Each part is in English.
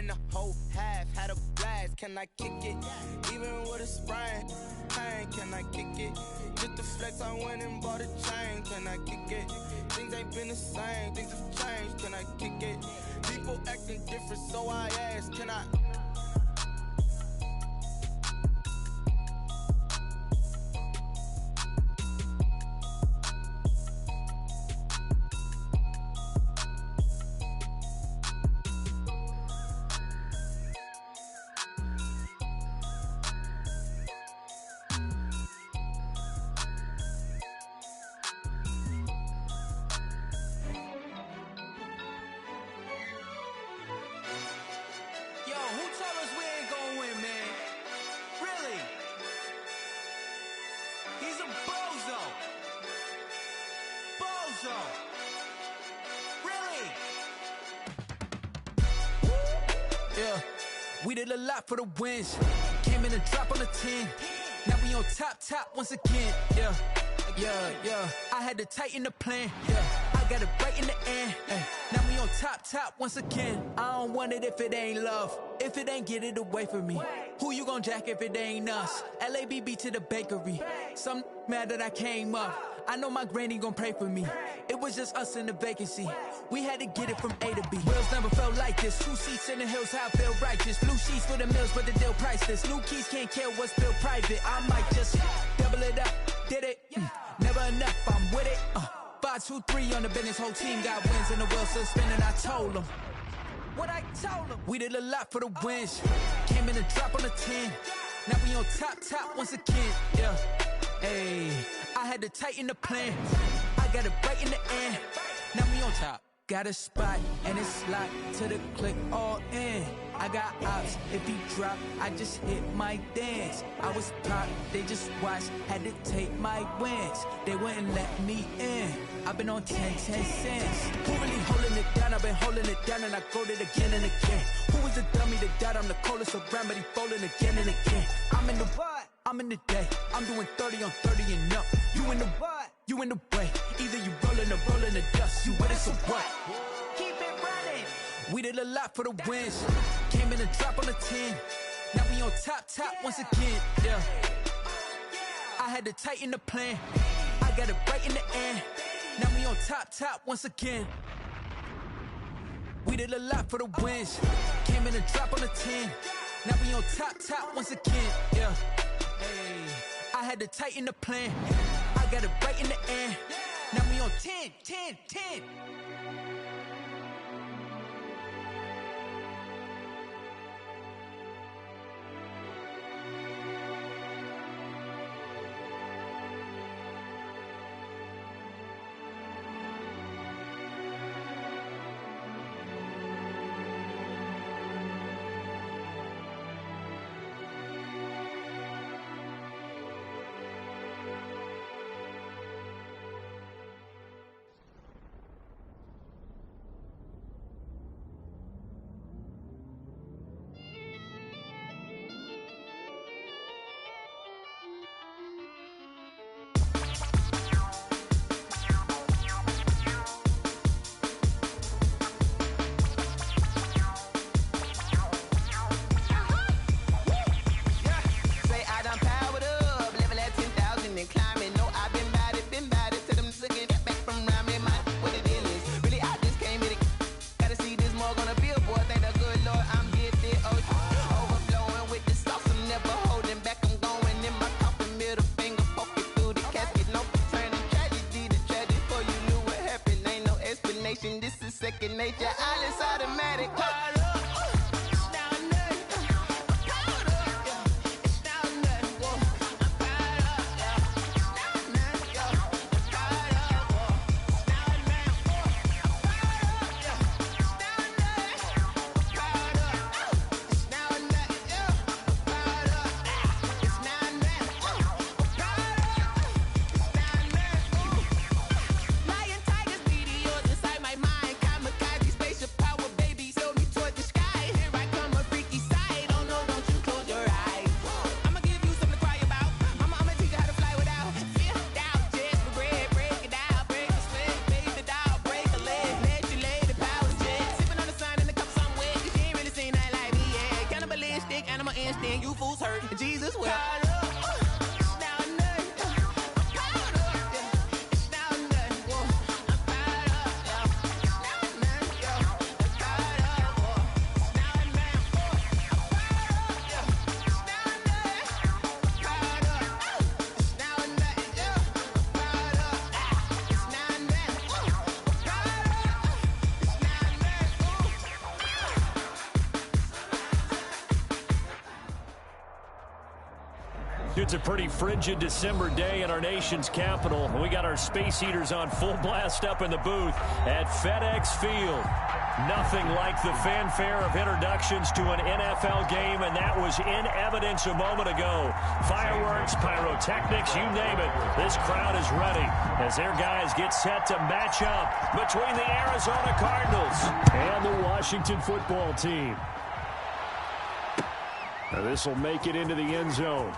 and the whole half had a blast. Can I kick it? Even with a sprain, pain, can I kick it? Just the flex, I went and bought a chain. Can I kick it? Things ain't been the same, things have changed. Can I kick it? People acting different, so I asked, can I? We did a lot for the wins. Came in and drop on the 10. Now we on top once again. Yeah. I had to tighten the plan. Yeah. I got it right in the end. Now we on top once again. I don't want it if it ain't love. If it ain't, get it away from me. Who you gon' jack if it ain't us? LABB to the bakery. Some mad that I came up. I know my granny gon' pray for me. It was just us in the vacancy. We had to get it from A to B. Wheels never felt like this. 2 seats in the hills, how I feel righteous. Blue sheets for the mills, but the deal priceless. New keys can't kill what's built private. I might just double it up. Did it? Never enough, I'm with it. 5, 2, 3 on the business. Whole team got wins and the wheels still spinning. I told them what I told them. We did a lot for the wins. Came in and drop on the 10. Now we on top once again. Yeah. Hey, I had to tighten the plan. I got it right in the end. Now we on top. Got a spot and it's locked to the click all in. I got ops, if he drop, I just hit my dance. I was pop, they just watched, had to take my wins. They wouldn't let me in. I've been on 10 cents. Who really holding it down? I've been holding it down and I go it again and again. Who was the dummy that died? I'm the coldest around, but he folding again and again. I'm in the what? I'm in the day. I'm doing 30 on 30 and up. You in the what? You in the way. Either you rolling or rolling the dust. You with it, so what? Keep it running. We did a lot for the wins. Came in and drop on the 10. Now we on top once again. Yeah. I had to tighten the plan. I got it right in the end. Now we on top once again. We did a lot for the wins. Came in and drop on the 10. Now we on top once again. Yeah. Hey, I had to tighten the plan. I got it right in the end. Now we on 10. This is second nature, all is automatic. Lion, tigers, meteors inside my mind. Kamikaze, spaceship power, baby. Show me then you fools hurt. Jesus will. It's a pretty frigid December day in our nation's capital. We got our space heaters on full blast up in the booth at FedEx Field. Nothing like the fanfare of introductions to an NFL game, and that was in evidence a moment ago. Fireworks, pyrotechnics, you name it. This crowd is ready as their guys get set to match up between the Arizona Cardinals and the Washington football team. Now this will make it into the end zone.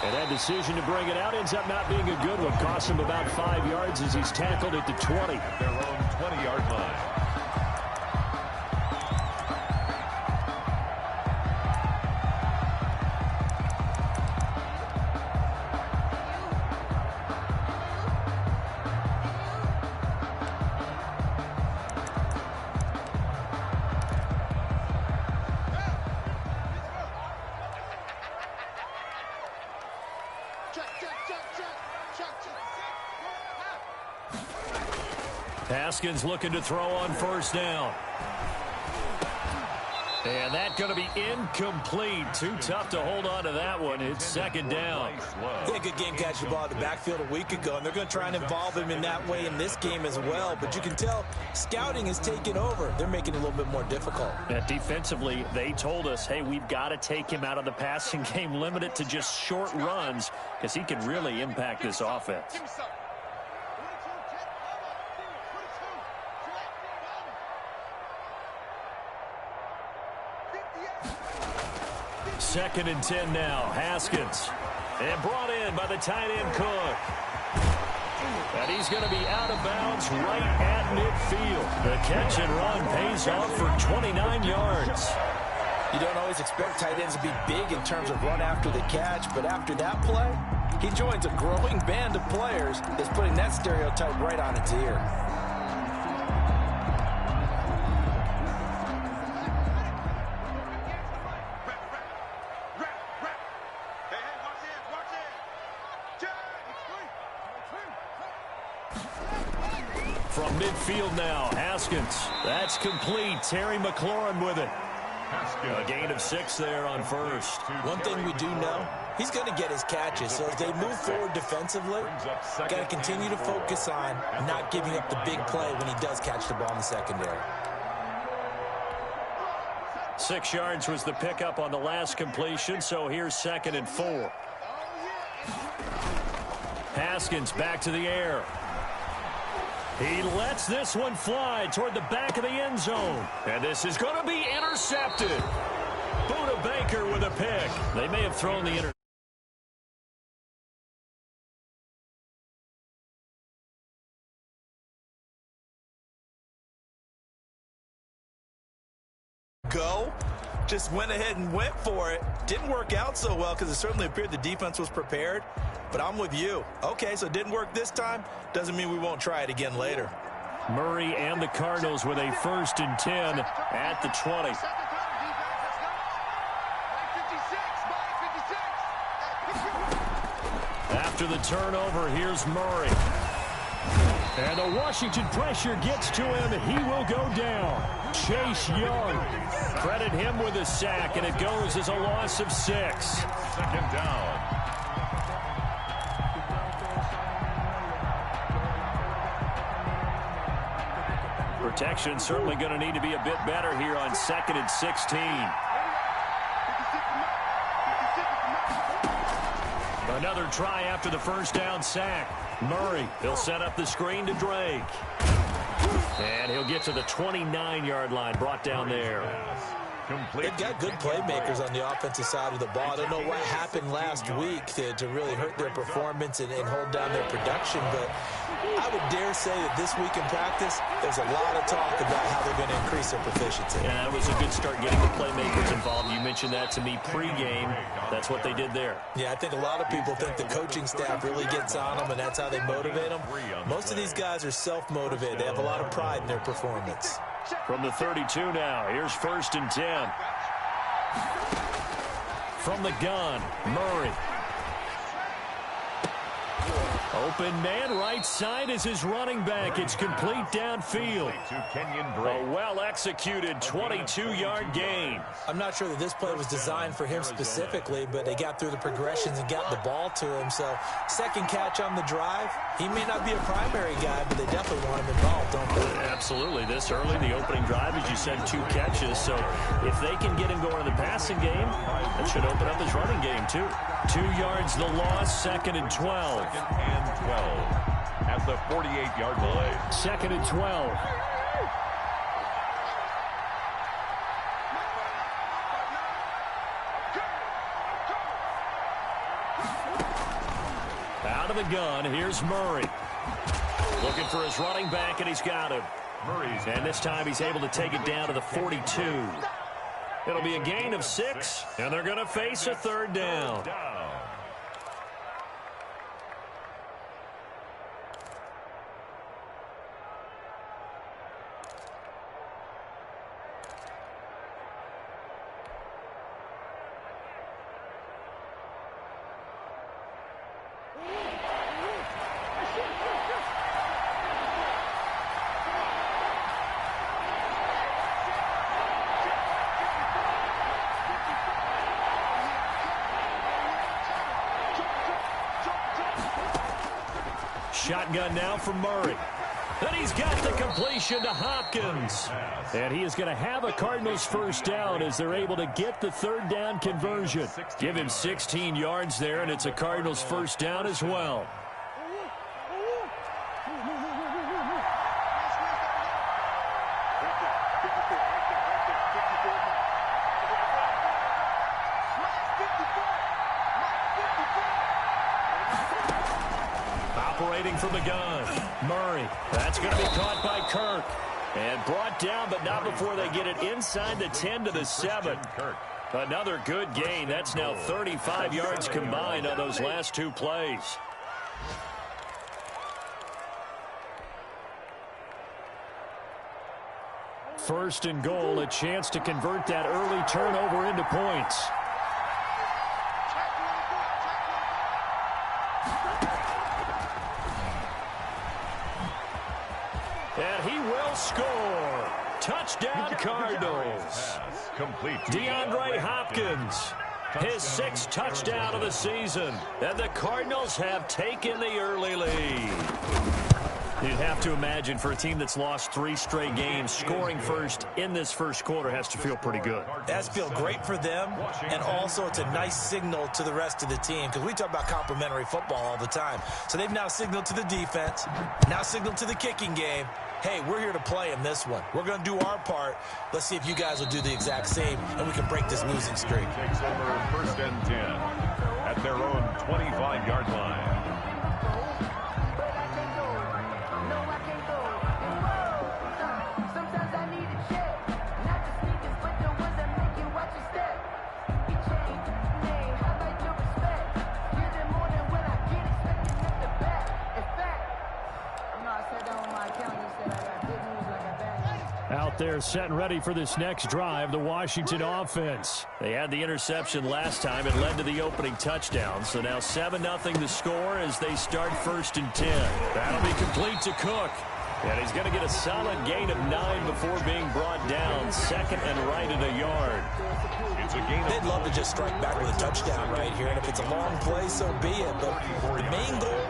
And that decision to bring it out ends up not being a good one. Costs him about 5 yards as he's tackled at the 20. Their own 20-yard line. Haskins looking to throw on first down. And that's going to be incomplete. Too tough to hold on to that one. It's second down. Yeah, good game catching the ball in the backfield a week ago, and they're going to try and involve him in that way in this game as well. But you can tell scouting is taking over. They're making it a little bit more difficult. Defensively, they told us, hey, we've got to take him out of the passing game, limit it to just short runs, because he can really impact this offense. Second and 10 now. Haskins. And brought in by the tight end Cook. And he's going to be out of bounds right at midfield. The catch and run pays off for 29 yards. You don't always expect tight ends to be big in terms of run after the catch, but after that play, he joins a growing band of players that's putting that stereotype right on its ear. From midfield now, Haskins. That's complete. Terry McLaurin with it. A gain of 6 there on first. One thing we do know, he's going to get his catches. So as they move forward defensively, got to continue to focus on not giving up the big play when he does catch the ball in the secondary. 6 yards was the pickup on the last completion, so here's second and 4. Haskins back to the air. He lets this one fly toward the back of the end zone. And this is going to be intercepted. Buda Baker with a pick. They may have thrown the interception. Just went ahead and went for it. Didn't work out so well because it certainly appeared the defense was prepared. But I'm with you. Okay, so it didn't work this time. Doesn't mean we won't try it again later. Murray and the Cardinals with a 1st and 10 at the 20. After the turnover, here's Murray. And the Washington pressure gets to him. He will go down. Chase Young. Credit him with a sack, and it goes as a loss of 6. Second down. Protection certainly going to need to be a bit better here on 2nd and 16. Another try after the first down sack. Murray, he'll set up the screen to Drake. And he'll get to the 29-yard line, brought down there. They've got good playmakers on the offensive side of the ball. I don't know what happened last week to really hurt their performance and hold down their production, but I would dare say that this week in practice, there's a lot of talk about how they're going to increase their proficiency. Yeah, that was a good start getting the playmakers involved. You mentioned that to me pregame. That's what they did there. Yeah, I think a lot of people think the coaching staff really gets on them, and that's how they motivate them. Most of these guys are self-motivated. They have a lot of pride in their performance. From the 32 now, here's 1st and 10. From the gun, Murray. Open man, right side is his running back. It's complete downfield. A well-executed 22-yard gain. I'm not sure that this play was designed for him specifically, but they got through the progressions and got the ball to him. So, second catch on the drive. He may not be a primary guy, but they definitely want him involved, don't they? Absolutely. This early, the opening drive, as you said, 2 catches. So, if they can get him going in the passing game, that should open up his running game, too. 2 yards the loss, 2nd and 12. 2nd and 12 at the 48-yard line. 2nd and 12. Out of the gun, here's Murray. Looking for his running back, and he's got him. And this time he's able to take it down to the 42. It'll be a gain of 6, and they're going to face a 3rd down. Shotgun now from Murray. And he's got the completion to Hopkins. And he is going to have a Cardinals 1st down as they're able to get the 3rd down conversion. Give him 16 yards there, and it's a Cardinals 1st down as well. Operating from the gun, Murray. That's going to be caught by Kirk. And brought down, but not before they get it inside the 10 to the 7. Another good gain. That's now 35 yards combined on those last 2 plays. First and goal, a chance to convert that early turnover into points. And he will score. Touchdown, Cardinals. DeAndre Hopkins, his 6th touchdown of the season. And the Cardinals have taken the early lead. You'd have to imagine for a team that's lost 3 straight games, scoring first in this first quarter has to feel pretty good. That's feel great for them, and also it's a nice signal to the rest of the team, because we talk about complimentary football all the time. So they've now signaled to the defense, now signaled to the kicking game, hey, we're here to play in this one. We're going to do our part. Let's see if you guys will do the exact same, and we can break this losing streak. Takes over 1st and 10 at their own 25-yard line. Out there set and ready for this next drive, the Washington offense. They had the interception last time. It led to the opening touchdown. So now 7-0 the score as they start 1st and 10. That'll be complete to Cook. And he's going to get a solid gain of 9 before being brought down. 2nd and right at a yard. They'd love to just strike back with a touchdown right here. And if it's a long play, so be it. But the main goal,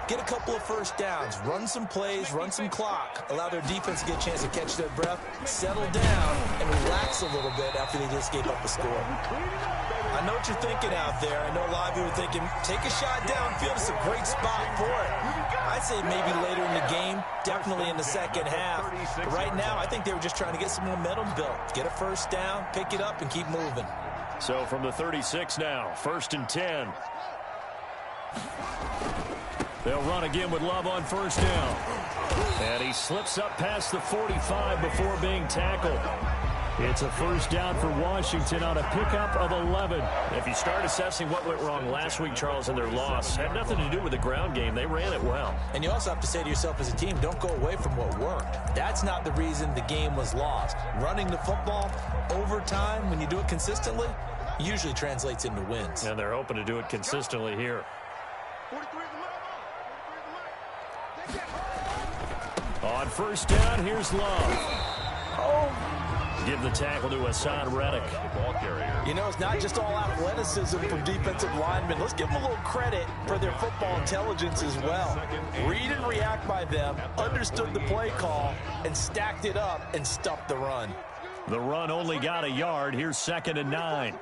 get a couple of 1st downs, run some plays, run some clock, allow their defense to get a chance to catch their breath, settle down, and relax a little bit after they just gave up a score. I know what you're thinking out there. I know a lot of you are thinking, take a shot downfield. It's a great spot for it. I'd say maybe later in the game, definitely in the second half. But right now, I think they were just trying to get some momentum built. Get a first down, pick it up, and keep moving. So from the 36 now, 1st and 10. They'll run again with Love on first down. And he slips up past the 45 before being tackled. It's a first down for Washington on a pickup of 11. If you start assessing what went wrong last week, Charles, in their loss, had nothing to do with the ground game. They ran it well. And you also have to say to yourself as a team, don't go away from what worked. That's not the reason the game was lost. Running the football over time, when you do it consistently, usually translates into wins. And they're hoping to do it consistently here. On first down, here's Love. Give the tackle to Hassan Reddick. You know, it's not just all athleticism from defensive linemen. Let's give them a little credit for their football intelligence as well. Read and react by them, understood the play call, and stacked it up and stuffed the run. The run only got a yard. Here's 2nd and 9.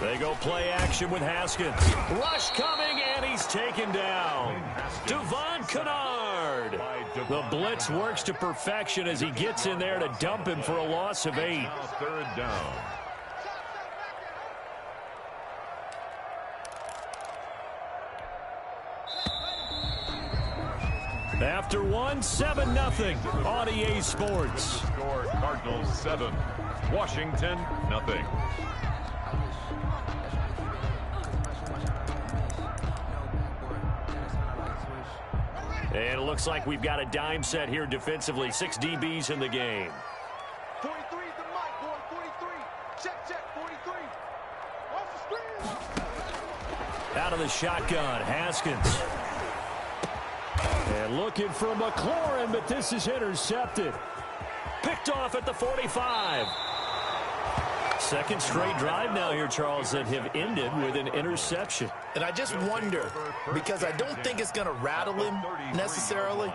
They go play action with Haskins. Rush coming, and he's taken down. Devon Kennard. The blitz works to perfection as he gets in there to dump him for a loss of 8. 3rd down. After one, 7-0 on EA Sports. Score Cardinals 7, Washington 0. And it looks like we've got a dime set here defensively. 6 DBs in the game. 43 is the mic, boy. 43. Check, 43. Off the screen. Out of the shotgun, Haskins. And looking for McLaurin, but this is intercepted. Picked off at the 45. Second straight drive now here, Charles, that have ended with an interception. And I just wonder, because I don't think it's going to rattle him necessarily,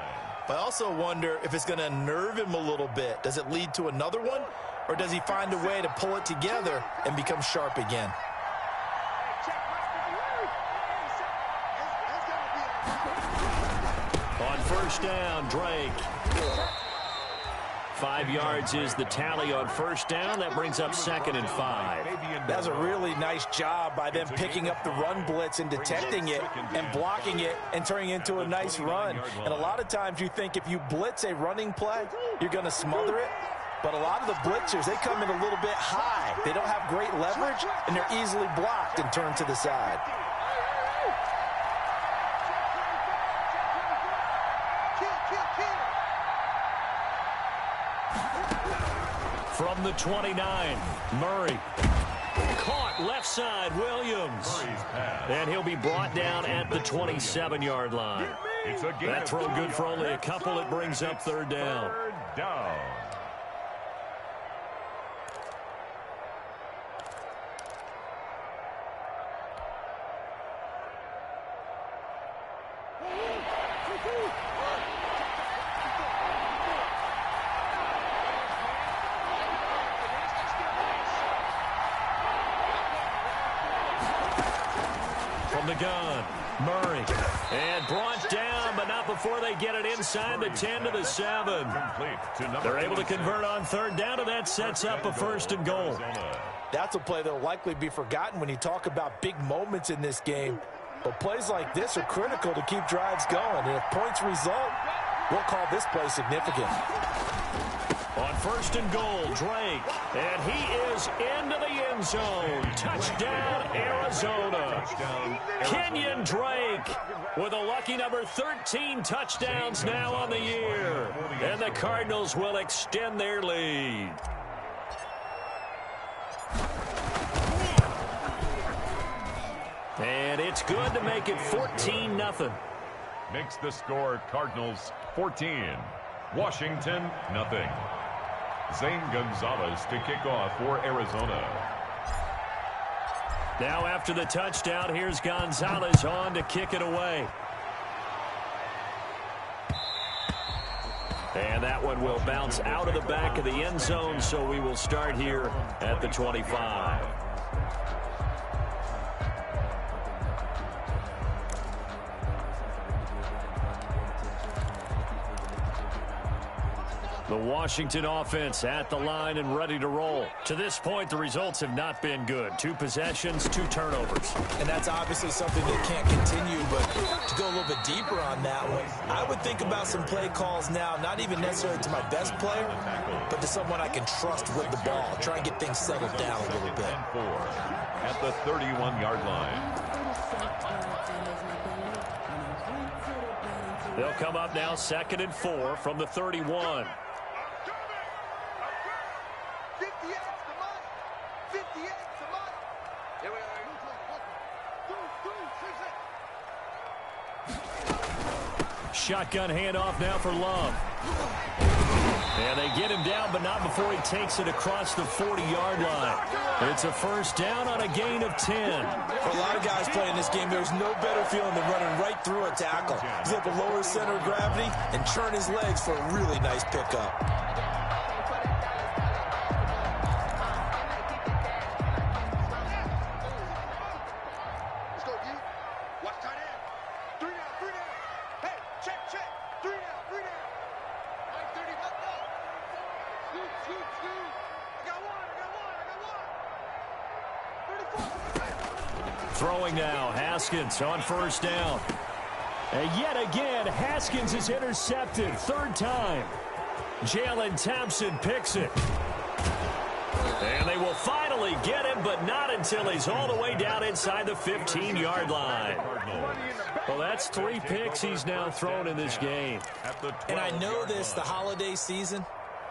but I also wonder if it's going to unnerve him a little bit. Does it lead to another one, or does he find a way to pull it together and become sharp again? On first down, Drake. 5 yards is the tally on first down. That brings up 2nd and 5. That's a really nice job by them picking up the run blitz and detecting it and blocking it and turning it into a nice run. And a lot of times you think if you blitz a running play, you're going to smother it. But a lot of the blitzers, they come in a little bit high. They don't have great leverage, and they're easily blocked and turned to the side. From the 29, Murray. Caught left side, Williams. And he'll be brought down at the 27-yard line. That throw good for only a couple. It brings up 3rd down. 3rd down. From the gun, Murray. And brought down, but not before they get it inside the 10 to the 7. They're able to convert on 3rd down, and that sets up a 1st and goal. That's a play that will likely be forgotten when you talk about big moments in this game. But plays like this are critical to keep drives going. And if points result, we'll call this play significant. On 1st and goal, Drake. And he is into the end zone. Touchdown, Arizona. Kenyon Drake with a lucky number 13 touchdowns now on the year. And the Cardinals will extend their lead. And it's good to make it 14-0. Makes the score Cardinals 14, Washington 0. Zane Gonzalez to kick off for Arizona. Now after the touchdown, here's Gonzalez on to kick it away. And that one will bounce out of the back of the end zone, so we will start here at the 25. The Washington offense at the line and ready to roll. To this point, the results have not been good. 2 possessions, 2 turnovers. And that's obviously something that can't continue, but to go a little bit deeper on that one, I would think about some play calls now, not even necessarily to my best player, but to someone I can trust with the ball. Try and get things settled down a little bit. 4 at the 31-yard line. They'll come up now 2nd and 4 from the 31. 58 to Mike. 58 to Mike. Here we are. Shotgun handoff now for Love. And they get him down, but not before he takes it across the 40-yard line. It's a first down on a gain of 10. For a lot of guys playing this game, there's no better feeling than running right through a tackle. He's able to lower his center of gravity and churn his legs for a really nice pickup. Throwing now, Haskins on first down. And yet again, Haskins is intercepted. 3rd time. Jalen Thompson picks it. And they will finally get him, but not until he's all the way down inside the 15-yard line. Well, that's 3 picks he's now thrown in this game. And I know this, the holiday season,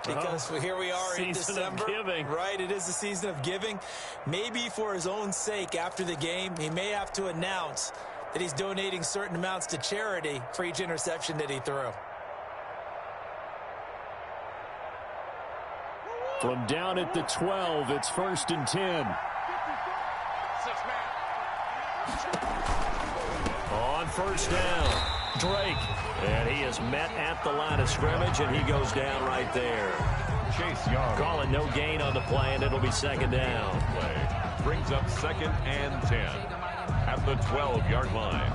because here we are in December. Right, it is the season of giving. Maybe for his own sake after the game, he may have to announce that he's donating certain amounts to charity for each interception that he threw. From down at the 12, it's 1st and 10. On first down, Drake. And he is met at the line of scrimmage, and he goes down right there. Chase Young. Calling no gain on the play, and it'll be 2nd down. Play brings up 2nd and 10 at the 12-yard line.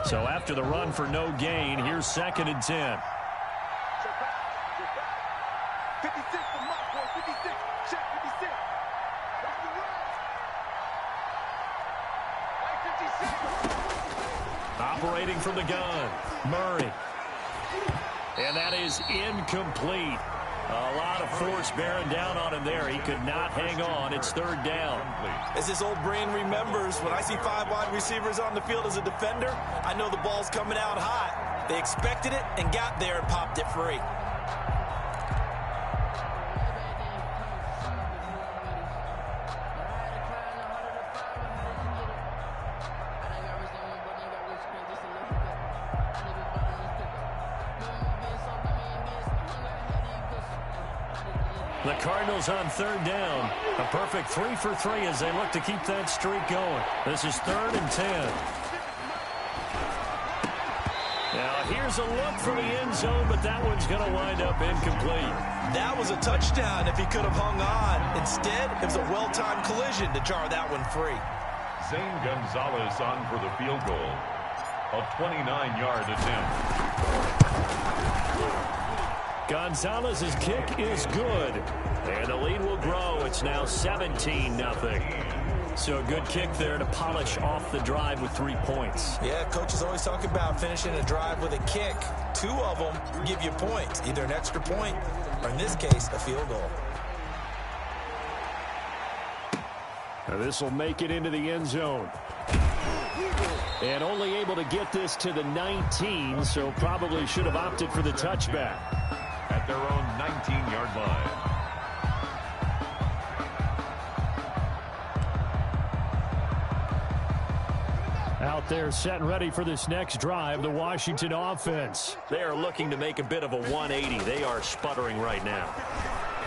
So after the run for no gain, here's 2nd and 10. 56 for Mike, boy. 56. Check 56. That's the right. Like 56. Operating from the gun, Murray. And that is incomplete. A lot of force bearing down on him there. He could not hang on. It's 3rd down. As his old brain remembers, when I see 5 wide receivers on the field as a defender, I know the ball's coming out hot. They expected it and got there and popped it free. The Cardinals on 3rd down. A perfect 3 for 3 as they look to keep that streak going. This is 3rd and 10. Now here's a look for the end zone, but that one's going to wind up incomplete. That was a touchdown if he could have hung on. Instead, it was a well-timed collision to jar that one free. Zane Gonzalez on for the field goal. A 29-yard attempt. Gonzalez's kick is good, and the lead will grow. It's now 17-0. So a good kick there to polish off the drive with 3 points. Yeah, coaches always talk about finishing a drive with a kick. 2 of them give you points, either an extra point or, in this case, a field goal. Now this will make it into the end zone. And only able to get this to the 19, so probably should have opted for the touchback. At their own 19-yard line. Out there set and ready for this next drive, the Washington offense. They are looking to make a bit of a 180. They are sputtering right now.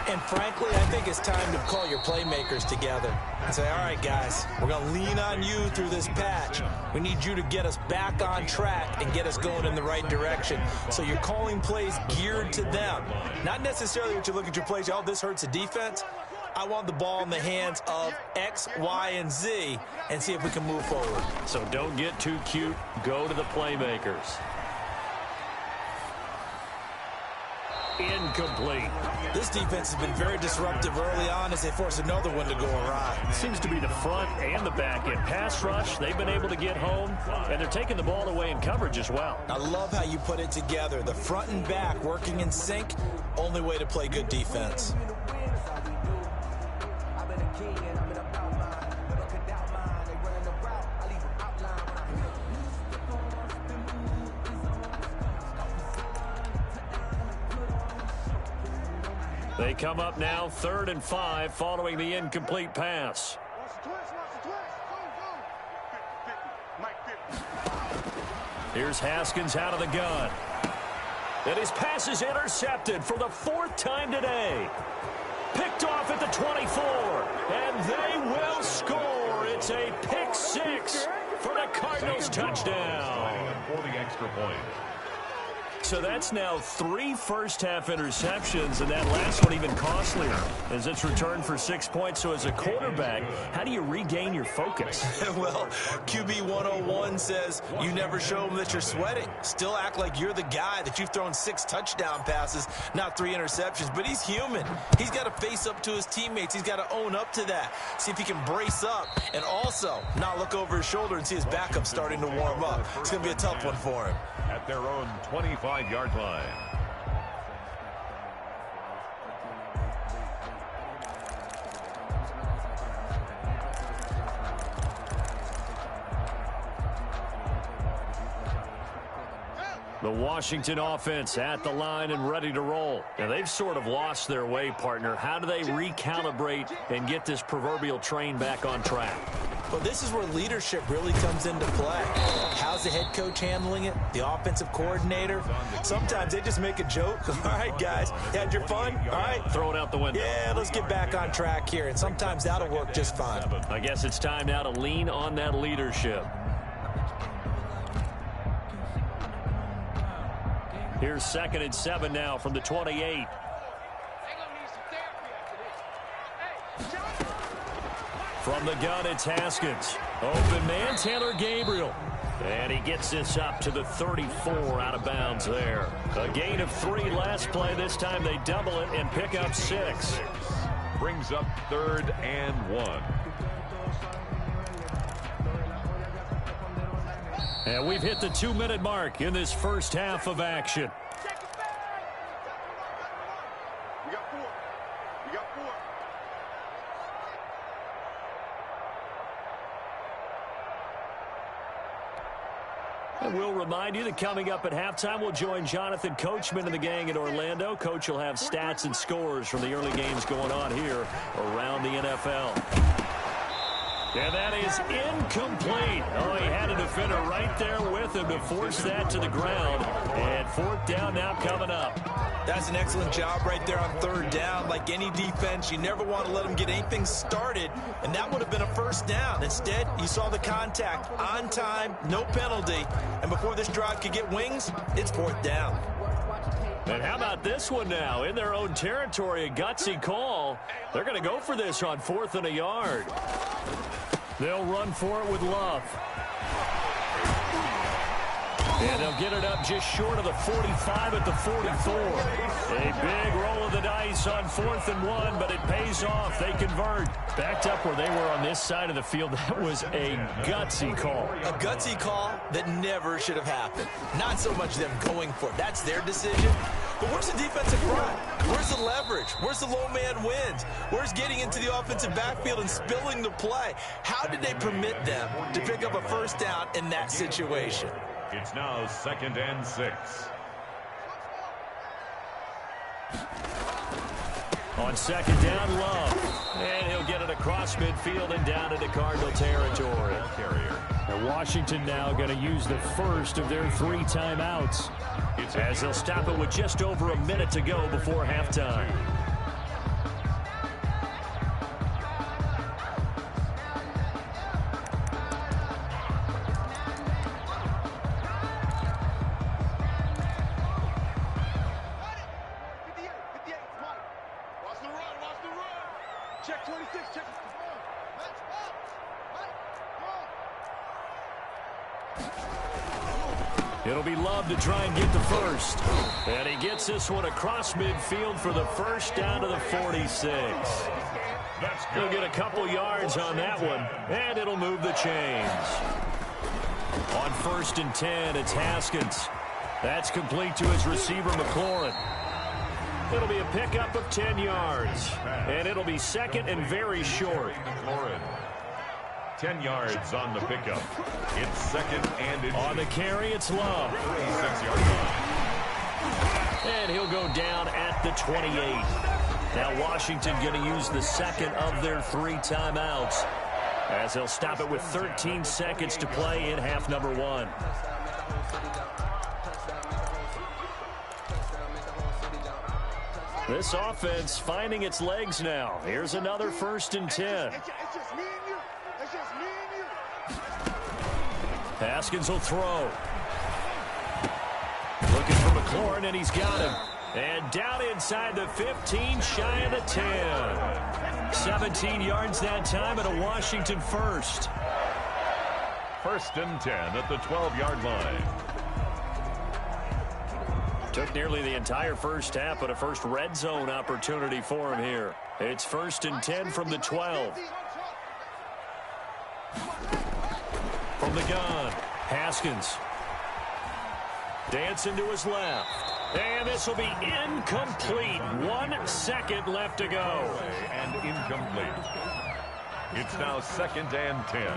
And frankly, I think it's time to call your playmakers together and say, all right, guys, we're going to lean on you through this patch. We need you to get us back on track and get us going in the right direction. So you're calling plays geared to them. Not necessarily what you look at your plays, oh, this hurts the defense. I want the ball in the hands of X, Y, and Z and see if we can move forward. So don't get too cute. Go to the playmakers. Incomplete. This defense has been very disruptive early on as they force another one to go awry. Seems to be the front and the back end. Pass rush, they've been able to get home, and they're taking the ball away in coverage as well. I love how you put it together. The front and back working in sync, only way to play good defense. They come up now 3rd and 5 following the incomplete pass. Here's Haskins out of the gun. And his pass is intercepted for the 4th time today. Picked off at the 24. And they will score. It's a pick 6 for the Cardinals touchdown. For the extra point. So that's now 3 first-half interceptions, and that last one even costlier as it's returned for 6 points. So as a quarterback, how do you regain your focus? Well, QB 101 says you never show them that you're sweating. Still act like you're the guy, that you've thrown 6 touchdown passes, not 3 interceptions. But he's human. He's got to face up to his teammates. He's got to own up to that. See if he can brace up and also not look over his shoulder and see his backup starting to warm up. It's going to be a tough one for him. At their own 25-yard line. The Washington offense at the line and ready to roll. Now, they've sort of lost their way, partner. How do they recalibrate and get this proverbial train back on track? Well, this is where leadership really comes into play. How's the head coach handling it? The offensive coordinator? Sometimes they just make a joke. All right, guys, you had your fun? All right. Throw it out the window. Yeah, let's get back on track here. And sometimes that'll work just fine. I guess it's time now to lean on that leadership. Here's 2nd and 7 now from the 28. From the gun, it's Haskins. Open man, Taylor Gabriel. And he gets this up to the 34 out of bounds there. A gain of 3 last play. This time they double it and pick up 6. Brings up 3rd and 1. And we've hit the 2-minute mark in this first half of action. We got 4. We got 4. And we'll remind you that coming up at halftime, we'll join Jonathan Coachman and the gang in Orlando. Coach will have stats and scores from the early games going on here around the NFL. And that is incomplete. Oh, he had a defender right there with him to force that to the ground. And 4th down now coming up. That's an excellent job right there on 3rd down. Like any defense, you never want to let them get anything started, and that would have been a 1st down. Instead, you saw the contact on time, no penalty, and before this drive could get wings, it's 4th down. And how about this one now? In their own territory, a gutsy call. They're going to go for this on 4th and a yard. They'll run for it with Love. And they'll get it up just short of the 45 at the 44. A big roll of the dice on 4th and 1, but it pays off. They convert. Backed up where they were on this side of the field. That was a gutsy call. A gutsy call that never should have happened. Not so much them going for it. That's their decision. But where's the defensive front? Where's the leverage? Where's the low man wins? Where's getting into the offensive backfield and spilling the play? How did they permit them to pick up a 1st down in that situation? It's now 2nd and 6. On 2nd down, Love. And he'll get it across midfield and down into Cardinal territory. And Washington now going to use the first of their 3 timeouts, as they'll stop it with just over a minute to go before halftime. Check It'll be Love to try and get the first. And he gets this one across midfield for the first down to the 46. He'll get a couple yards on that one, and it'll move the chains. On 1st and 10, it's Haskins. That's complete to his receiver, McLaurin. It'll be a pickup of 10 yards, and it'll be second and very short. 10 yards on the pickup. It's second and it's on the carry, it's Love. 36-yard line. And he'll go down at the 28. Now Washington going to use the second of their 3 timeouts, as they'll stop it with 13 seconds to play in half number 1. This offense finding its legs now. Here's another 1st and 10. Haskins will throw. Looking for McLaurin, and he's got him. And down inside the 15, shy of the 10. 17 yards that time, and a Washington first. 1st and 10 at the 12-yard line. Took nearly the entire first half, but a first red zone opportunity for him here. It's 1st and 10 from the 12. From the gun, Haskins. Dancing to his left. And this will be incomplete. 1 second left to go. And incomplete. It's now 2nd and 10.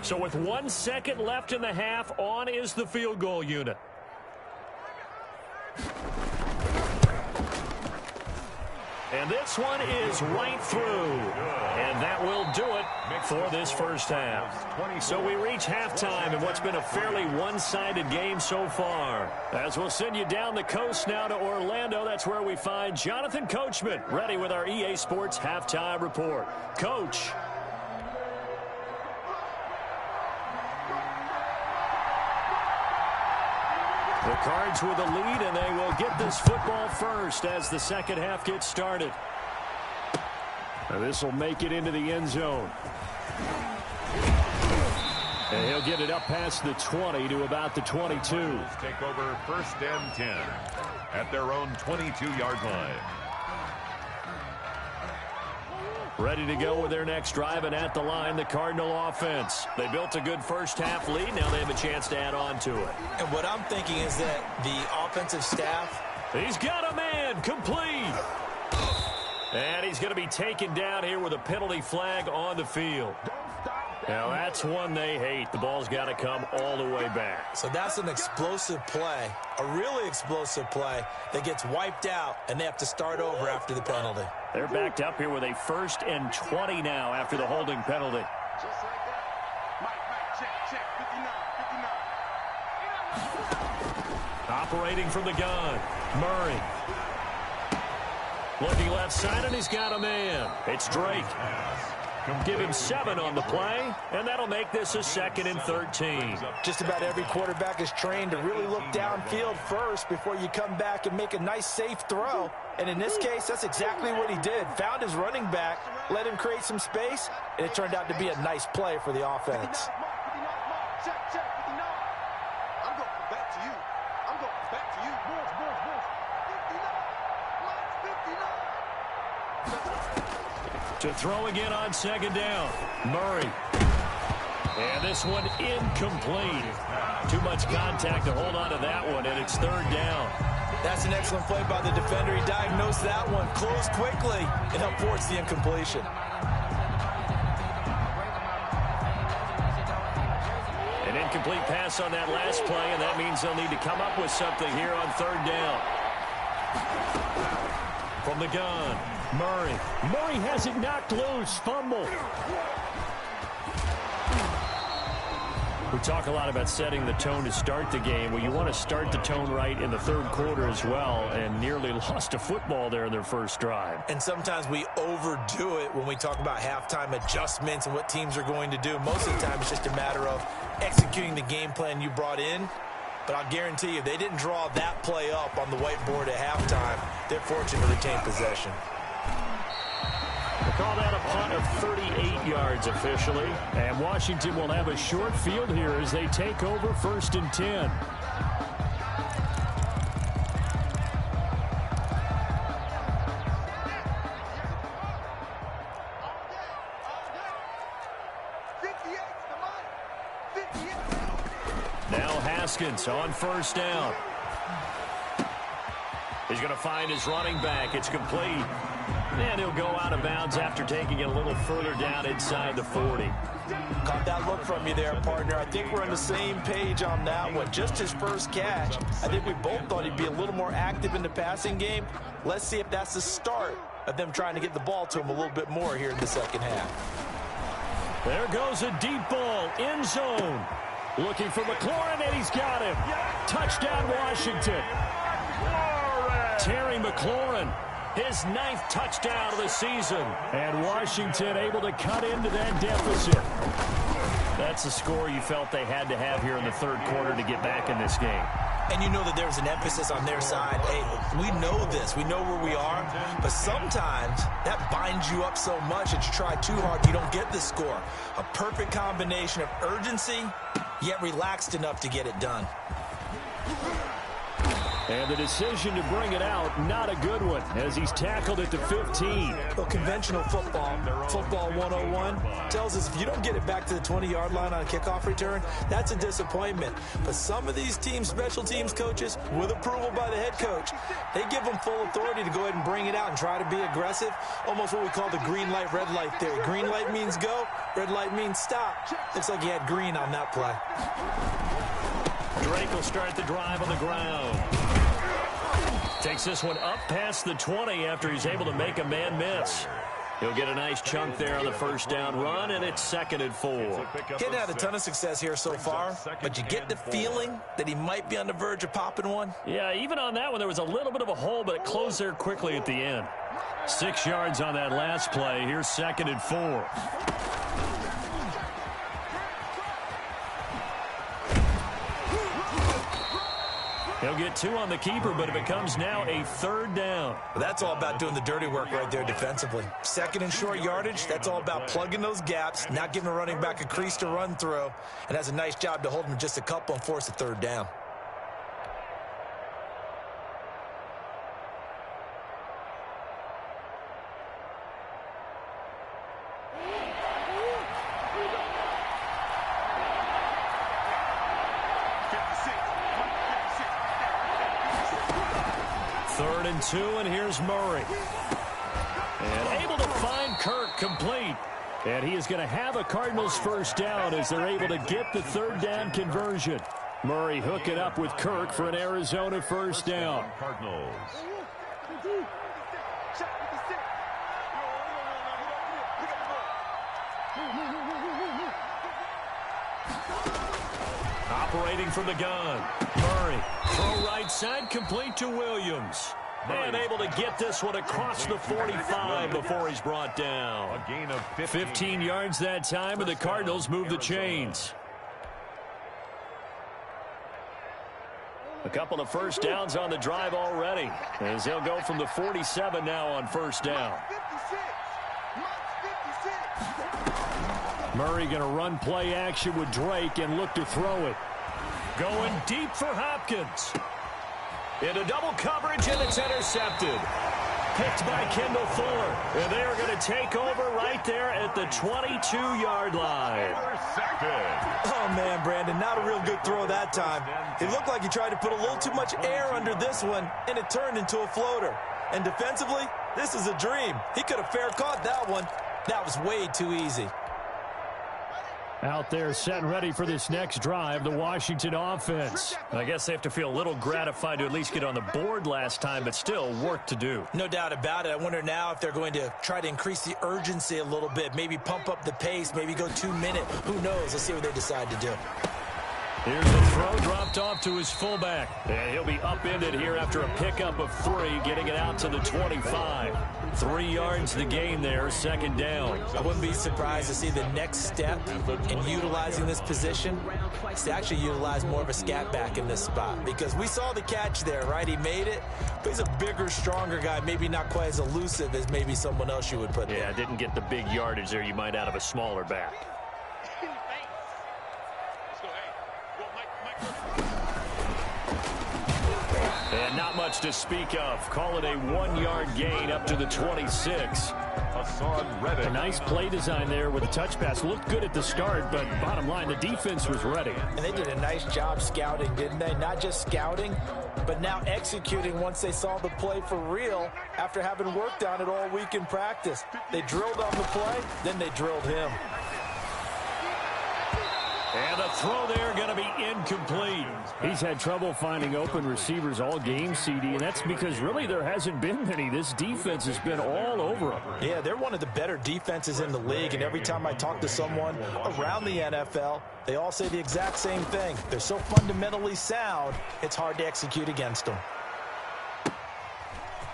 So with 1 second left in the half, on is the field goal unit. And this one is right through. And that will do it for this first half. So we reach halftime in what's been a fairly one-sided game so far. As we'll send you down the coast now to Orlando, that's where we find Jonathan Coachman ready with our EA Sports Halftime Report. Coach. The Cards with a lead, and they will get this football first as the second half gets started. This will make it into the end zone. And he'll get it up past the 20 to about the 22. Take over 1st and 10 at their own 22-yard line. Ready to go with their next drive, and at the line, the Cardinal offense. They built a good first half lead. Now they have a chance to add on to it. And what I'm thinking is that the offensive staff. He's got a man complete. And he's going to be taken down here with a penalty flag on the field. Now that's one they hate. The ball's got to come all the way back. So that's an explosive play, a really explosive play that gets wiped out, and they have to start over after the penalty. They're backed up here with a 1st and 20 now after the holding penalty. Just like that. Mike, check, 59. Operating from the gun, Murray. Looking left side, and he's got a man. It's Drake. Give him 7 on the play, and that'll make this a 2nd and 13. Just about every quarterback is trained to really look downfield first before you come back and make a nice, safe throw. And in this case, that's exactly what he did. Found his running back, let him create some space, and it turned out to be a nice play for the offense. Check, 59. I'm going back to you. I'm going back to you. Boys. 59. To throw again on 2nd down, Murray. And this one incomplete. Too much contact to hold on to that one, and it's 3rd down. That's an excellent play by the defender. He diagnosed that one, closed quickly, and helped force the incompletion. An incomplete pass on that last play, and that means they'll need to come up with something here on 3rd down. From the gun, Murray. Murray has it knocked loose. Fumble. We talk a lot about setting the tone to start the game. Well, you want to start the tone right in the 3rd quarter as well, and nearly lost a football there in their first drive. And sometimes we overdo it when we talk about halftime adjustments and what teams are going to do. Most of the time, it's just a matter of executing the game plan you brought in. But I'll guarantee you, if they didn't draw that play up on the whiteboard at halftime, they're fortunate to retain possession. Call that a punt of 38 yards officially. And Washington will have a short field here as they take over 1st and 10. Now Haskins on 1st down. He's going to find his running back. It's complete. And he'll go out of bounds after taking it a little further down inside the 40. Caught that look from you there, partner. I think we're on the same page on that one. Just his first catch. I think we both thought he'd be a little more active in the passing game. Let's see if that's the start of them trying to get the ball to him a little bit more here in the second half. There goes a deep ball, end zone. Looking for McLaurin, and he's got him. Touchdown, Washington. Terry McLaurin, his 9th touchdown of the season. And Washington able to cut into that deficit. That's a score you felt they had to have here in the 3rd quarter to get back in this game. And you know that there's an emphasis on their side. Hey, we know this. We know where we are. But sometimes that binds you up so much that you try too hard, you don't get the score. A perfect combination of urgency, yet relaxed enough to get it done. And the decision to bring it out, not a good one, as he's tackled at the 15. Well, conventional football 101, tells us if you don't get it back to the 20-yard line on a kickoff return, that's a disappointment. But some of these teams, special teams coaches, with approval by the head coach, they give them full authority to go ahead and bring it out and try to be aggressive, almost what we call the green light, red light theory. Green light means go, red light means stop. Looks like he had green on that play. Drake will start the drive on the ground. Takes this one up past the 20 after he's able to make a man miss. He'll get a nice chunk there on the 1st down run, and it's 2nd and 4. Hadn't had a ton of success here so far, but you get the feeling that he might be on the verge of popping one. Yeah, even on that one, there was a little bit of a hole, but it closed there quickly at the end. 6 yards on that last play. Here's 2nd and 4. He'll get 2 on the keeper, but it becomes now a 3rd down. Well, that's all about doing the dirty work right there defensively. 2nd and short yardage, that's all about plugging those gaps, not giving a running back a crease to run through, and has a nice job to hold him just a couple and force a 3rd down. Third and 2, and here's Murray. And able to find Kirk complete. And he is going to have a Cardinals 1st down as they're able to get the 3rd down conversion. Murray hooking up with Kirk for an Arizona 1st down. Cardinals. Operating from the gun. Murray. Throw right side, complete to Williams. And able to get this one across the 45 before he's brought down. A gain of 15 yards that time, and the Cardinals move the chains. A couple of 1st downs on the drive already, as they'll go from the 47 now on 1st down. Murray going to run play action with Drake and look to throw it. Going deep for Hopkins. Into double coverage, and it's intercepted. Picked by Kendall Fuller. And they are going to take over right there at the 22-yard line. Oh, man, Brandon, not a real good throw that time. It looked like he tried to put a little too much air under this one, and it turned into a floater. And defensively, this is a dream. He could have fair caught that one. That was way too easy. Out there set and ready for this next drive, the Washington offense. I guess they have to feel a little gratified to at least get on the board last time, but still work to do. No doubt about it. I wonder now if they're going to try to increase the urgency a little bit, maybe pump up the pace, maybe go 2 minute. Who knows? Let's see what they decide to do. Here's the throw dropped off to his fullback. And he'll be upended here after a pickup of 3, getting it out to the 25. 3 yards the gain there, second down. I wouldn't be surprised to see the next step in utilizing this position is to actually utilize more of a scat back in this spot. Because we saw the catch there, right? He made it, but he's a bigger, stronger guy, maybe not quite as elusive as maybe someone else you would put there. Yeah, didn't get the big yardage there you might out of a smaller back. And not much to speak of. Call it a 1-yard gain up to the 26. A nice play design there with a touch pass. Looked good at the start, but bottom line, the defense was ready. And they did a nice job scouting, didn't they? Not just scouting, but now executing once they saw the play for real after having worked on it all week in practice. They drilled on the play, then they drilled him. And the throw there going to be incomplete. He's had trouble finding open receivers all game, CD, and that's because really there hasn't been many. This defense has been all over them. Yeah, they're one of the better defenses in the league, and every time I talk to someone around the NFL, they all say the exact same thing. They're so fundamentally sound, it's hard to execute against them.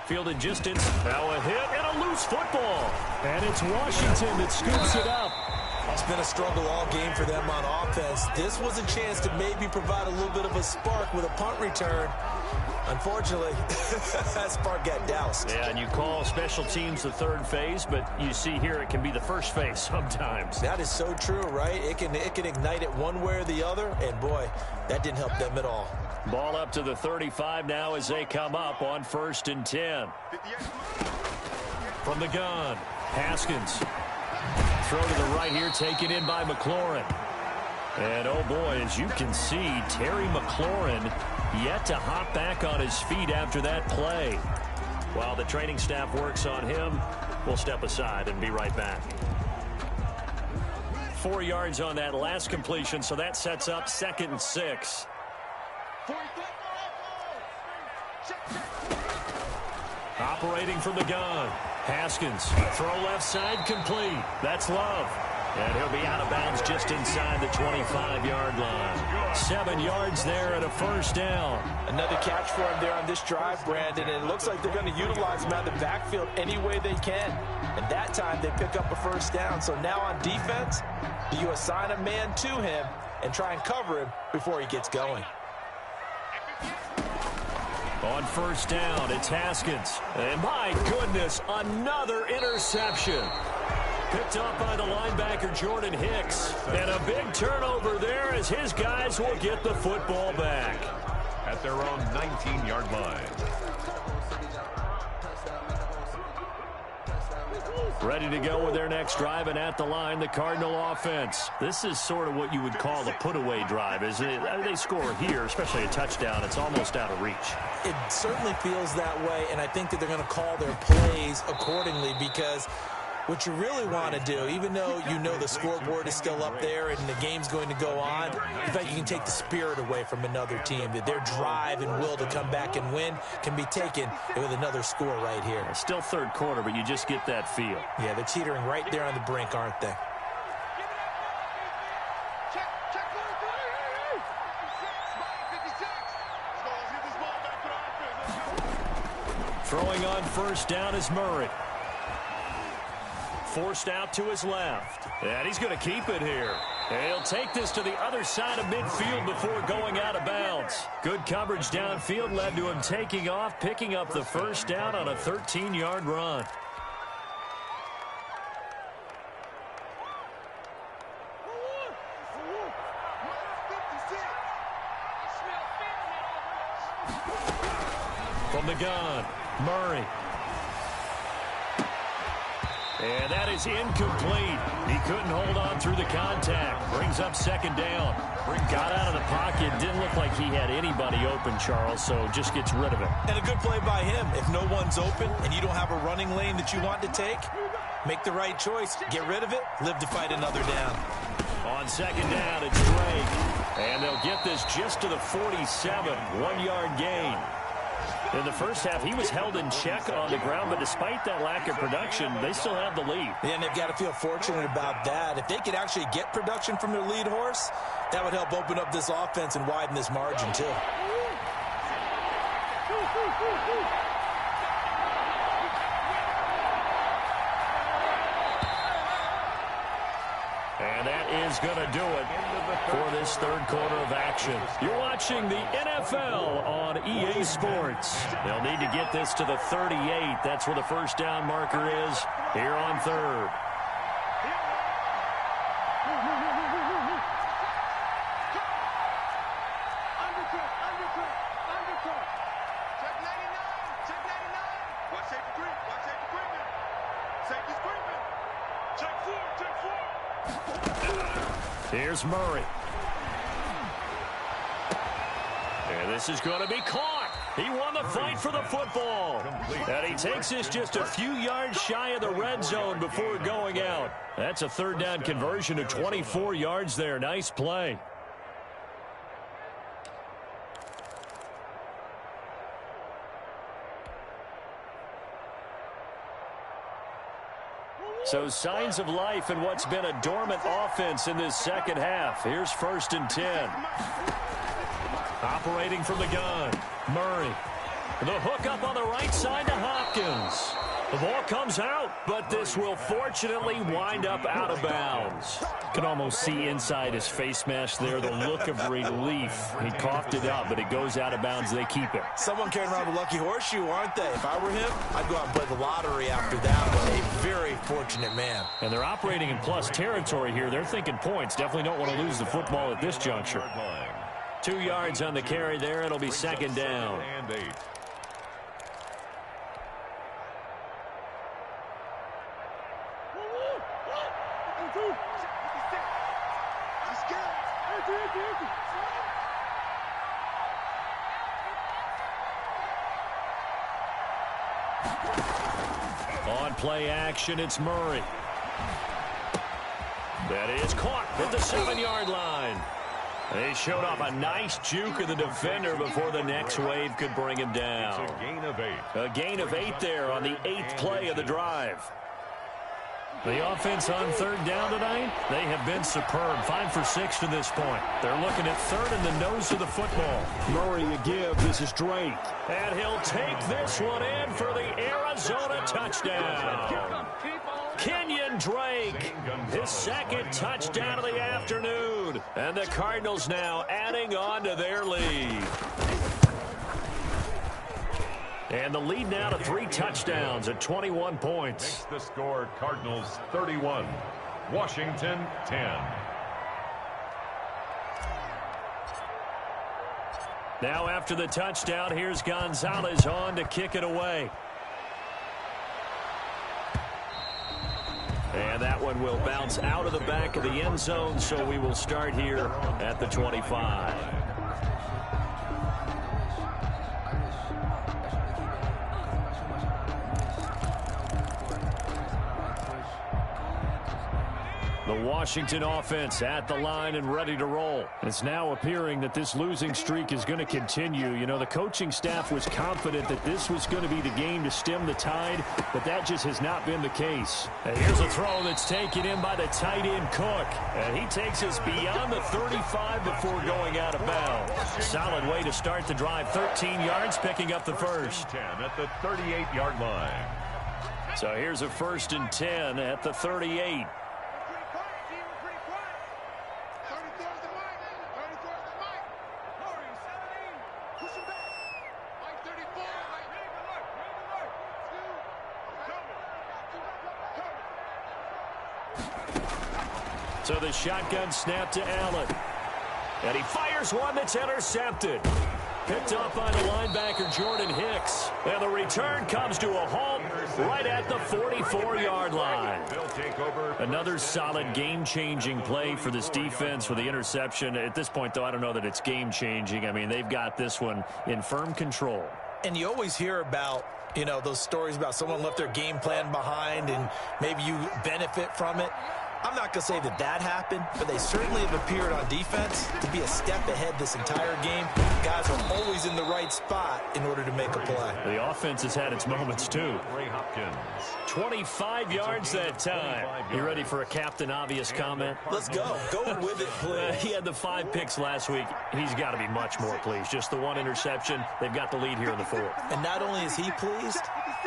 Fielded just inside. Now a hit and a loose football. And it's Washington that scoops it up. It's been a struggle all game for them on offense. This was a chance to maybe provide a little bit of a spark with a punt return. Unfortunately, that spark got doused. Yeah, and you call special teams the third phase, but you see here it can be the first phase sometimes. That is so true, right? It can ignite it one way or the other, and boy, that didn't help them at all. Ball up to the 35 now as they come up on 1st and 10. From the gun, Haskins. Throw to the right here, taken in by McLaurin. And, oh, boy, as you can see, Terry McLaurin yet to hop back on his feet after that play. While the training staff works on him, we'll step aside and be right back. 4 yards on that last completion, so that sets up 2nd and 6. Operating from the gun. Haskins, throw left side, complete. That's Love. And he'll be out of bounds just inside the 25-yard line. 7 yards there and a first down. Another catch for him there on this drive, Brandon, and it looks like they're going to utilize him out of the backfield any way they can. And that time they pick up a first down. So now on defense, you assign a man to him and try and cover him before he gets going. On first down, it's Haskins. And my goodness, another interception. Picked up by the linebacker, Jordan Hicks. And a big turnover there as his guys will get the football back. At their own 19-yard line. Ready to go with their next drive, and at the line, the Cardinal offense. This is sort of what you would call the put-away drive. As they score here, especially a touchdown, it's almost out of reach. It certainly feels that way, and I think that they're going to call their plays accordingly because what you really want to do, even though you know the scoreboard is still up there and the game's going to go on, in fact, you can take the spirit away from another team. That their drive and will to come back and win can be taken with another score right here. Still third quarter, but you just get that feel. Yeah, they're teetering right there on the brink, aren't they? Throwing on first down is Murray. Forced out to his left. And he's going to keep it here. And he'll take this to the other side of midfield before going out of bounds. Good coverage downfield led to him taking off, picking up the first down on a 13-yard run. From the gun, Murray. And that is incomplete. He couldn't hold on through the contact. Brings up second down. Got out of the pocket. Didn't look like he had anybody open, Charles, so just gets rid of it. And a good play by him. If no one's open and you don't have a running lane that you want to take, make the right choice. Get rid of it. Live to fight another down. On second down, it's Drake. And they'll get this just to the 47. 1-yard gain. In the first half, he was held in check on the ground, but despite that lack of production, they still have the lead. Yeah, and they've got to feel fortunate about that. If they could actually get production from their lead horse, that would help open up this offense and widen this margin, too. And that is going to do it for this third quarter of action. You're watching the NFL on EA Sports. They'll need to get this to the 38. That's where the first down marker is here on third. Here's Murray. And this is going to be caught. He won the fight for the football. And he takes this just a few yards shy of the red zone before going out. That's a third down conversion of 24 yards there. Nice play. So signs of life in what's been a dormant offense in this second half. Here's 1st and 10. Operating from the gun, Murray. The hook up on the right side to Hopkins. The ball comes out, but this will fortunately wind up out of bounds. Can almost see inside his face mask there the look of relief. He coughed it up, but it goes out of bounds. They keep it. Someone carrying around the lucky horseshoe, aren't they? If I were him, I'd go out and play the lottery after that one. A very fortunate man. And they're operating in plus territory here. They're thinking points. Definitely don't want to lose the football at this juncture. 2 yards on the carry there. It'll be second down. And 8. On play action, it's Murray. That is caught at the 7-yard line. They showed off a nice juke of the defender before the next wave could bring him down. It's a gain of 8. A gain of 8 there on the 8th play of the drive. The offense on third down tonight, they have been superb. 5 for 6 to this point. They're looking at third in the nose of the football. Murray a give. This is Drake. And he'll take this one in for the Arizona touchdown. Kenyon Drake, his second touchdown of the afternoon. And the Cardinals now adding on to their lead. And the lead now to 3 touchdowns at 21 points. Makes the score Cardinals 31, Washington 10. Now after the touchdown, here's Gonzalez on to kick it away. And that one will bounce out of the back of the end zone, so we will start here at the 25. The Washington offense at the line and ready to roll. It's now appearing that this losing streak is going to continue. You know, the coaching staff was confident that this was going to be the game to stem the tide, but that just has not been the case. And here's a throw that's taken in by the tight end Cook. And he takes us beyond the 35 before going out of bounds. Solid way to start the drive. 13 yards, picking up the first. 10 at the 38-yard line. So here's a 1st and 10 at the 38. So the shotgun snap to Allen. And he fires one that's intercepted. Picked up by the linebacker Jordan Hicks. And the return comes to a halt right at the 44-yard line. Another solid game-changing play for this defense for the interception. At this point, though, I don't know that it's game-changing. I mean, they've got this one in firm control. And you always hear about, you know, those stories about someone left their game plan behind and maybe you benefit from it. I'm not going to say that happened, but they certainly have appeared on defense to be a step ahead this entire game. Guys are always in the right spot in order to make a play. The offense has had its moments, too. 25 yards that time. You ready for a Captain Obvious comment? Let's go. Go with it, please. He had the 5 picks last week. He's got to be much more pleased. Just the 1 interception. They've got the lead here in the 4th. And not only is he pleased,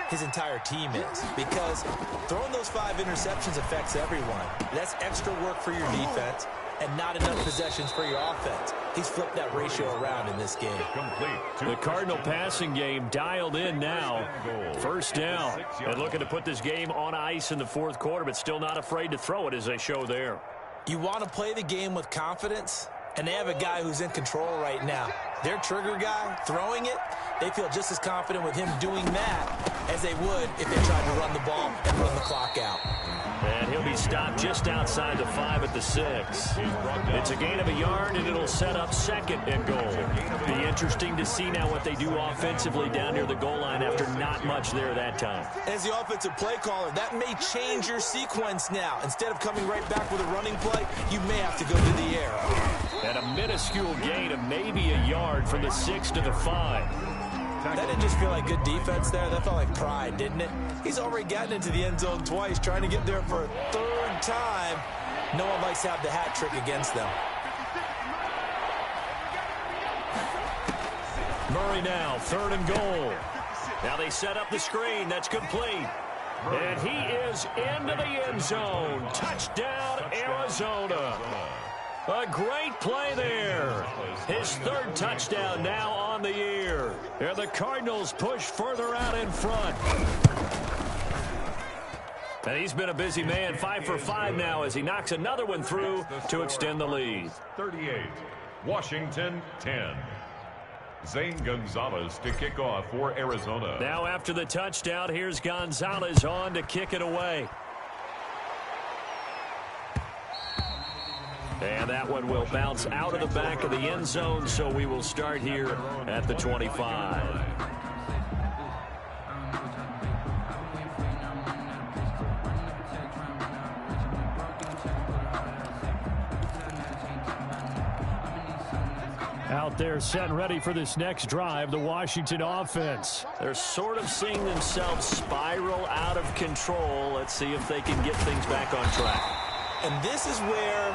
his entire team is. Because throwing those 5 interceptions affects everyone. That's extra work for your defense and not enough possessions for your offense. He's flipped that ratio around in this game. The Cardinal passing game dialed in now. First down. And looking to put this game on ice in the 4th quarter, but still not afraid to throw it as they show there. You want to play the game with confidence, and they have a guy who's in control right now. Their trigger guy throwing it, they feel just as confident with him doing that as they would if they tried to run the ball and run the clock out. And he'll be stopped just outside the 5 at the 6. It's a gain of a yard, and it'll set up 2nd and goal. Be interesting to see now what they do offensively down near the goal line after not much there that time. As the offensive play caller, that may change your sequence now. Instead of coming right back with a running play, you may have to go to the air. And a minuscule gain of maybe a yard from the 6 to the 5. That didn't just feel like good defense there. That felt like pride, didn't it? He's already gotten into the end zone twice, trying to get there for a 3rd time. No one likes to have the hat trick against them. Murray now, 3rd and goal. Now they set up the screen. That's complete. And he is into the end zone. Touchdown, Arizona. A great play there. His 3rd touchdown now on the year. And the Cardinals push further out in front. And he's been a busy man, 5 for 5 now as he knocks another one through to extend the lead. 38, Washington 10. Zane Gonzalez to kick off for Arizona. Now after the touchdown, here's Gonzalez on to kick it away. And that one will bounce out of the back of the end zone, so we will start here at the 25. Out there set and ready for this next drive, the Washington offense. They're sort of seeing themselves spiral out of control. Let's see if they can get things back on track. And this is where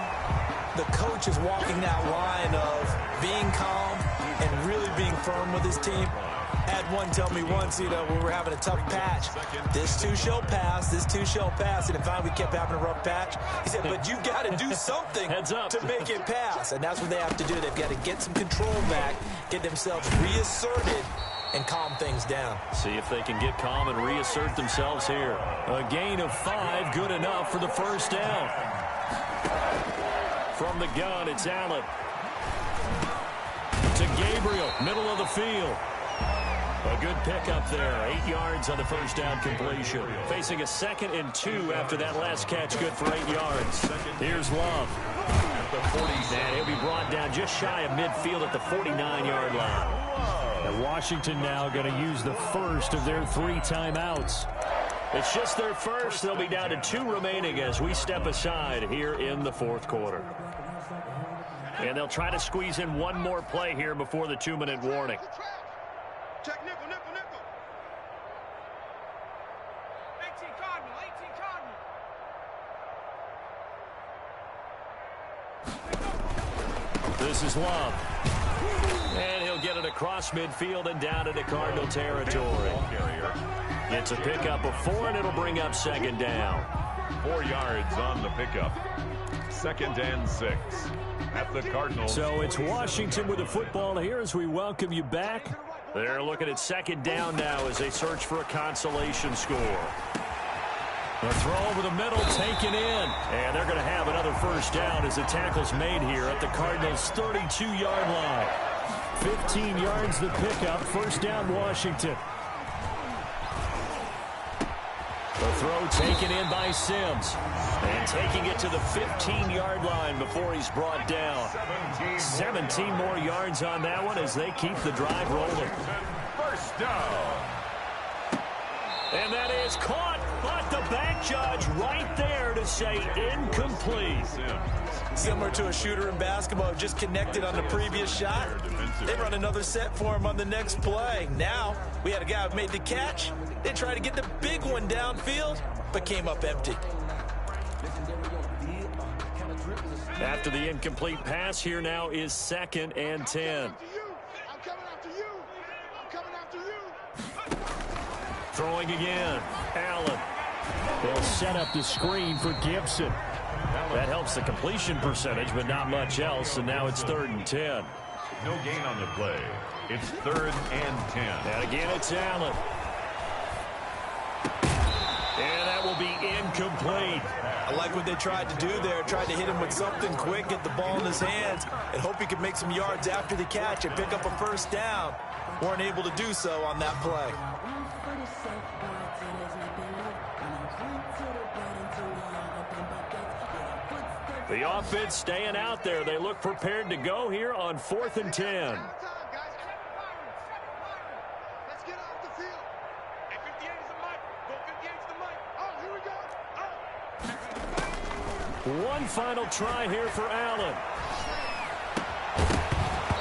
the coach is walking that line of being calm and really being firm with his team. I had one tell me once, when we were having a tough patch, this too shall pass, this too shall pass. And finally we kept having a rough patch. He said, but you got to do something to make it pass. And that's what they have to do. They've got to get some control back, get themselves reasserted, and calm things down. See if they can get calm and reassert themselves here. A gain of 5, good enough for the first down. From the gun, it's Allen. To Gabriel, middle of the field. A good pickup there. 8 yards on the first down completion. Facing a 2nd and 2 after that last catch, good for 8 yards. Here's Love. At the 40, and he'll be brought down just shy of midfield at the 49-yard line. And Washington now going to use the first of their 3 timeouts. It's just their first. They'll be down to 2 remaining as we step aside here in the 4th quarter. And they'll try to squeeze in one more play here before the 2-minute warning. Check nickel, nickel, nickel. 18 Cardinal, 18 Cardinal. This is Love. And he'll get it across midfield and down into Cardinal territory. It's a pickup of 4, and it'll bring up 2nd down. 4 yards on the pickup. 2nd and 6 at the Cardinals. So it's Washington with the football here as we welcome you back. They're looking at 2nd down now as they search for a consolation score. A throw over the middle, taken in. And they're going to have another first down as the tackle's made here at the Cardinals' 32-yard line. 15 yards the pickup. First down, Washington. The throw taken in by Sims. And taking it to the 15-yard line before he's brought down. 17 more yards on that one as they keep the drive rolling. First down. And that is caught at the the back judge right there to say incomplete. Similar to a shooter in basketball who just connected on the previous shot. They run another set for him on the next play. Now, we had a guy who made the catch. They tried to get the big one downfield, but came up empty. After the incomplete pass, here now is 2nd and 10. I'm coming after you. I'm coming after you. Throwing again. Allen. They'll set up the screen for Gibson. That helps the completion percentage, but not much else, and now it's 3rd and 10. No gain on the play. It's 3rd and 10. And again, it's Allen. And that will be incomplete. I like what they tried to do there. Tried to hit him with something quick, get the ball in his hands, and hope he could make some yards after the catch and pick up a first down. Weren't able to do so on that play. The offense staying out there. They look prepared to go here on 4th and 10. Let's get off the field. Hey, 58 is the mic. Go 58 is the mic. Oh, here we go. Oh. One final try here for Allen.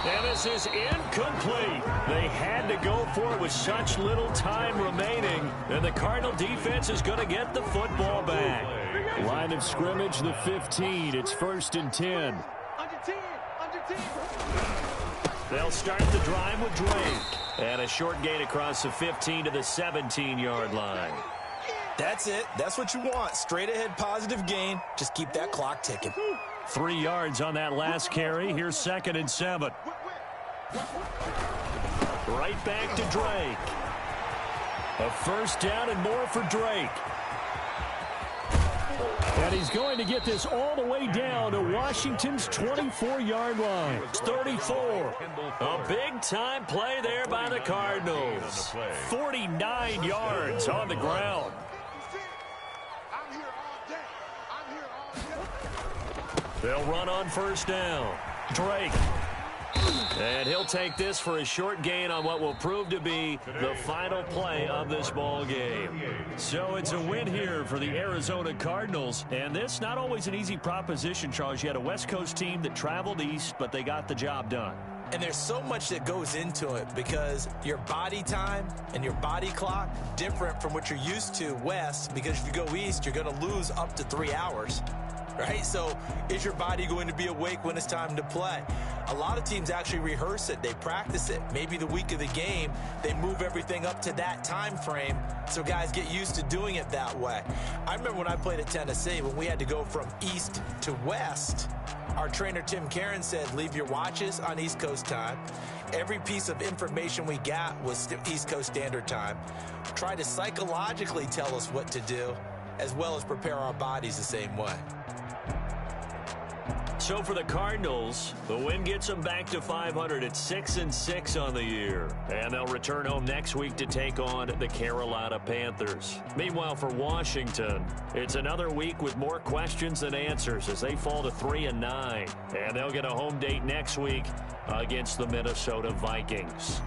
And this is incomplete. They had to go for it with such little time remaining. And the Cardinal defense is going to get the football back. Line of scrimmage, the 15. It's 1st and 10. Under 10. Under 10. They'll start the drive with Drake. And a short gain across the 15 to the 17-yard line. That's it. That's what you want. Straight ahead positive gain. Just keep that clock ticking. 3 yards on that last carry. Here's 2nd and 7. Right back to Drake. A first down and more for Drake. And he's going to get this all the way down to Washington's 24-yard line. It's 34. A big-time play there by the Cardinals. 49 yards on the ground. I'm here all day. I'm here all day. They'll run on first down. Drake. And he'll take this for a short gain on what will prove to be the final play of this ball game. So it's a win here for the Arizona Cardinals. And this not always an easy proposition, Charles. You had a West Coast team that traveled east, but they got the job done. And there's so much that goes into it because your body time and your body clock different from what you're used to west, because if you go east, you're going to lose up to 3 hours. Right? So is your body going to be awake when it's time to play? A lot of teams actually rehearse it. They practice it. Maybe the week of the game, they move everything up to that time frame so guys get used to doing it that way. I remember when I played at Tennessee, when we had to go from east to west, our trainer Tim Karen said, leave your watches on East Coast time. Every piece of information we got was East Coast Standard Time. Try to psychologically tell us what to do, as well as prepare our bodies the same way. So for the Cardinals, the win gets them back to 500 at 6-6 on the year. And they'll return home next week to take on the Carolina Panthers. Meanwhile, for Washington, it's another week with more questions than answers as they fall to 3-9. And they'll get a home date next week against the Minnesota Vikings.